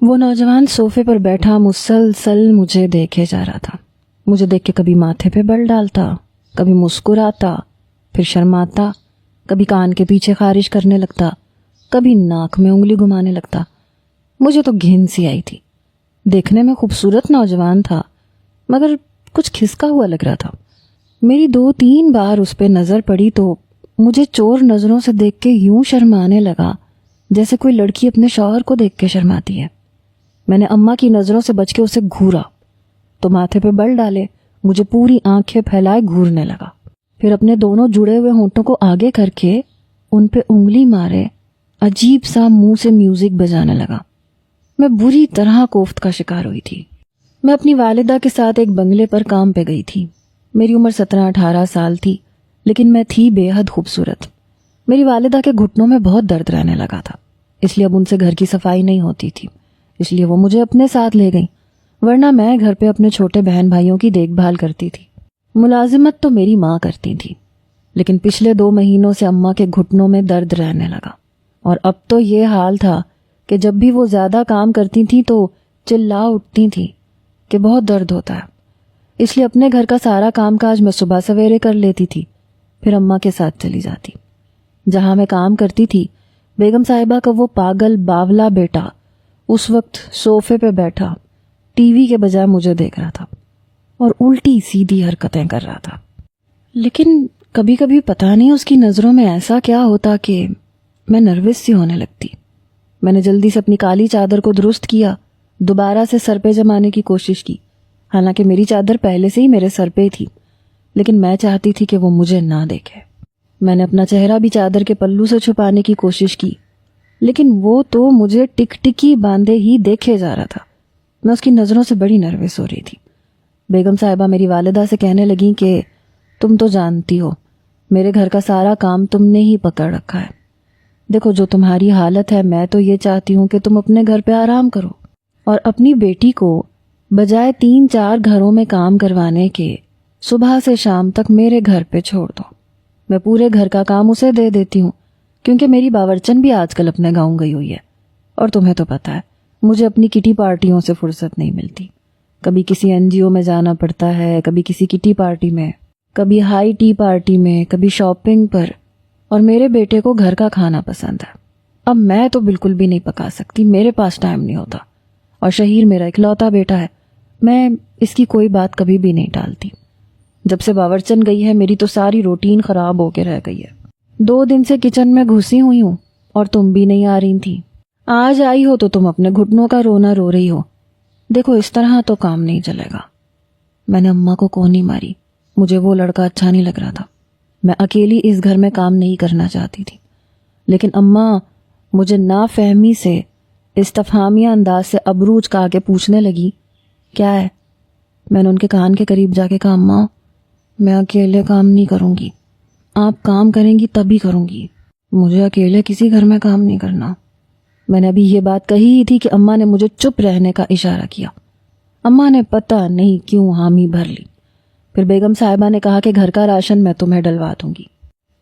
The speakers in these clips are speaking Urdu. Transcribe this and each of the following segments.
وہ نوجوان صوفے پر بیٹھا مسلسل مجھے دیکھے جا رہا تھا. مجھے دیکھ کے کبھی ماتھے پہ بل ڈالتا، کبھی مسکراتا، پھر شرماتا، کبھی کان کے پیچھے خارش کرنے لگتا، کبھی ناک میں انگلی گھمانے لگتا. مجھے تو گھن سی آئی تھی. دیکھنے میں خوبصورت نوجوان تھا مگر کچھ کھسکا ہوا لگ رہا تھا. میری 2-3 بار اس پہ نظر پڑی تو مجھے چور نظروں سے دیکھ کے یوں شرمانے لگا جیسے کوئی لڑکی اپنے شوہر کو دیکھ کے شرماتی ہے. میں نے اماں کی نظروں سے بچ کے اسے گھورا تو ماتھے پہ بل ڈالے مجھے پوری آنکھیں پھیلائے گھورنے لگا. پھر اپنے دونوں جڑے ہوئے ہونٹوں کو آگے کر کے ان پہ انگلی مارے عجیب سا منہ سے میوزک بجانے لگا. میں بری طرح کوفت کا شکار ہوئی تھی. میں اپنی والدہ کے ساتھ ایک بنگلے پر کام پہ گئی تھی. میری عمر 17-18 سال تھی لیکن میں تھی بے حد خوبصورت. میری والدہ کے گھٹنوں میں بہت درد رہنے لگا تھا، اس لیے اب ان سے گھر کی صفائی نہیں ہوتی تھی، اس لیے وہ مجھے اپنے ساتھ لے گئیں، ورنہ میں گھر پہ اپنے چھوٹے بہن بھائیوں کی دیکھ بھال کرتی تھی. ملازمت تو میری ماں کرتی تھی لیکن پچھلے 2 مہینوں سے اماں کے گھٹنوں میں درد رہنے لگا اور اب تو یہ حال تھا کہ جب بھی وہ زیادہ کام کرتی تھیں تو چلا اٹھتی تھیں کہ بہت درد ہوتا ہے. اس لیے اپنے گھر کا سارا کام کاج میں صبح سویرے کر لیتی تھی، پھر اماں کے ساتھ چلی جاتی. جہاں میں کام کرتی تھی بیگم صاحبہ کا وہ پاگل باولا بیٹا اس وقت صوفے پہ بیٹھا ٹی وی کے بجائے مجھے دیکھ رہا تھا اور الٹی سیدھی حرکتیں کر رہا تھا. لیکن کبھی کبھی پتہ نہیں اس کی نظروں میں ایسا کیا ہوتا کہ میں نروس سی ہونے لگتی. میں نے جلدی سے اپنی کالی چادر کو درست کیا، دوبارہ سے سر پہ جمانے کی کوشش کی. حالانکہ میری چادر پہلے سے ہی میرے سر پہ تھی لیکن میں چاہتی تھی کہ وہ مجھے نہ دیکھے. میں نے اپنا چہرہ بھی چادر کے پلو سے چھپانے کی کوشش کی لیکن وہ تو مجھے ٹک ٹکی باندھے ہی دیکھے جا رہا تھا. میں اس کی نظروں سے بڑی نروس ہو رہی تھی. بیگم صاحبہ میری والدہ سے کہنے لگیں کہ تم تو جانتی ہو میرے گھر کا سارا کام تم نے ہی پکڑ رکھا ہے. دیکھو جو تمہاری حالت ہے میں تو یہ چاہتی ہوں کہ تم اپنے گھر پہ آرام کرو اور اپنی بیٹی کو بجائے 3-4 گھروں میں کام کروانے کے صبح سے شام تک میرے گھر پہ چھوڑ دو. میں پورے گھر کا کام اسے دے دیتی ہوں کیونکہ میری باورچن بھی آج کل اپنے گاؤں گئی ہوئی ہے اور تمہیں تو پتہ ہے مجھے اپنی کٹی پارٹیوں سے فرصت نہیں ملتی. کبھی کسی NGO میں جانا پڑتا ہے، کبھی کسی کٹی پارٹی میں، کبھی ہائی ٹی پارٹی میں، کبھی شاپنگ پر. اور میرے بیٹے کو گھر کا کھانا پسند ہے. اب میں تو بالکل بھی نہیں پکا سکتی، میرے پاس ٹائم نہیں ہوتا. اور شہیر میرا اکلوتا بیٹا ہے، میں اس کی کوئی بات کبھی بھی نہیں ٹالتی. جب سے باورچن گئی ہے میری تو ساری روٹین خراب ہو کے رہ گئی ہے. 2 دن سے کچن میں گھسی ہوئی ہوں اور تم بھی نہیں آ رہی تھی. آج آئی ہو تو تم اپنے گھٹنوں کا رونا رو رہی ہو. دیکھو اس طرح تو کام نہیں چلے گا. میں نے اماں کو کونی ماری. مجھے وہ لڑکا اچھا نہیں لگ رہا تھا. میں اکیلی اس گھر میں کام نہیں کرنا چاہتی تھی لیکن اماں مجھے نافہمی سے استفہامیہ انداز سے ابرو اچکا کے پوچھنے لگی کیا ہے. میں نے ان کے کان کے قریب جا کے کہا اماں میں اکیلے کام نہیں کروں گی، آپ کام کریں گی تبھی کروں گی، مجھے اکیلے کسی گھر میں کام نہیں کرنا. میں نے ابھی یہ بات کہی ہی تھی کہ اماں نے مجھے چپ رہنے کا اشارہ کیا. اماں نے پتہ نہیں کیوں حامی بھر لی. پھر بیگم صاحبہ نے کہا کہ گھر کا راشن میں تمہیں ڈلوا دوں گی،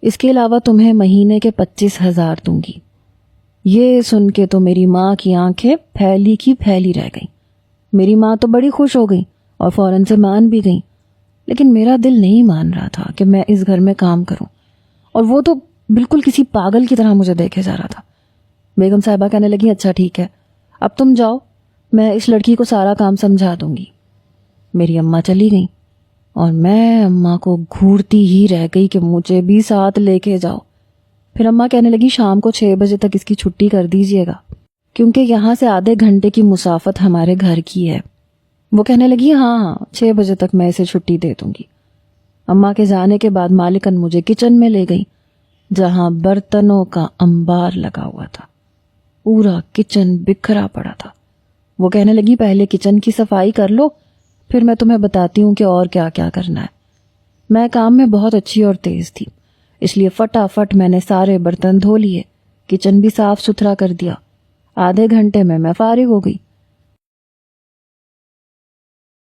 اس کے علاوہ تمہیں مہینے کے 25,000 دوں گی. یہ سن کے تو میری ماں کی آنکھیں پھیلی کی پھیلی رہ گئیں. میری ماں تو بڑی خوش ہو گئی اور فوراً سے مان بھی گئی لیکن میرا دل نہیں مان رہا تھا کہ میں اس گھر میں کام کروں اور وہ تو بالکل کسی پاگل کی طرح مجھے دیکھے جا رہا تھا. بیگم صاحبہ کہنے لگی اچھا ٹھیک ہے اب تم جاؤ، میں اس لڑکی کو سارا کام سمجھا دوں گی. میری اماں چلی گئیں اور میں اماں کو گھورتی ہی رہ گئی کہ مجھے بھی ساتھ لے کے جاؤ. پھر اماں کہنے لگی شام کو 6 بجے تک اس کی چھٹی کر دیجئے گا کیونکہ یہاں سے آدھے گھنٹے کی مسافت ہمارے گھر کی ہے. وہ کہنے لگی ہاں 6 بجے تک میں اسے چھٹی دے دوں گی. اماں کے جانے کے بعد مالکن مجھے کچن میں لے گئی جہاں برتنوں کا انبار لگا ہوا تھا. پورا کچن بکھرا پڑا تھا. وہ کہنے لگی پہلے کچن کی صفائی کر لو پھر میں تمہیں بتاتی ہوں کہ اور کیا کیا کرنا ہے. میں کام میں بہت اچھی اور تیز تھی اس لیے فٹافٹ میں نے سارے برتن دھو لیے، کچن بھی صاف ستھرا کر دیا. آدھے گھنٹے میں فارغ ہو گئی.